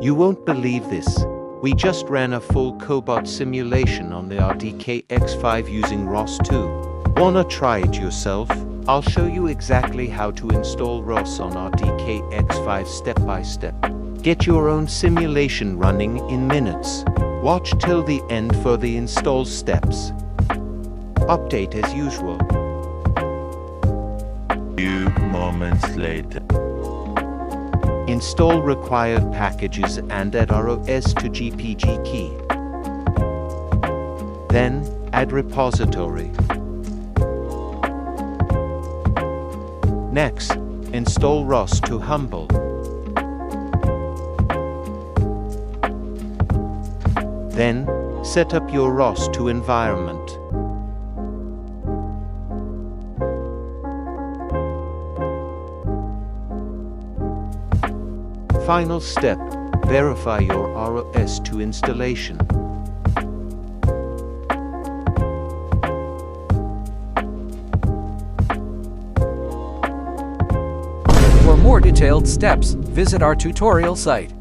You won't believe this. We just ran a full COBOT simulation on the RDK X5 using ROS2. Wanna try it yourself? I'll show you exactly how to install ROS on RDK X5 step by step. Get your own simulation running in minutes. Watch till the end for the install steps. Update as usual. Few moments later. Install required packages and add ROS2 GPG key. Then, add repository. Next, install ROS2 Humble. Then, set up your ROS2 environment. Final step, verify your ROS2 installation. For more detailed steps, visit our tutorial site.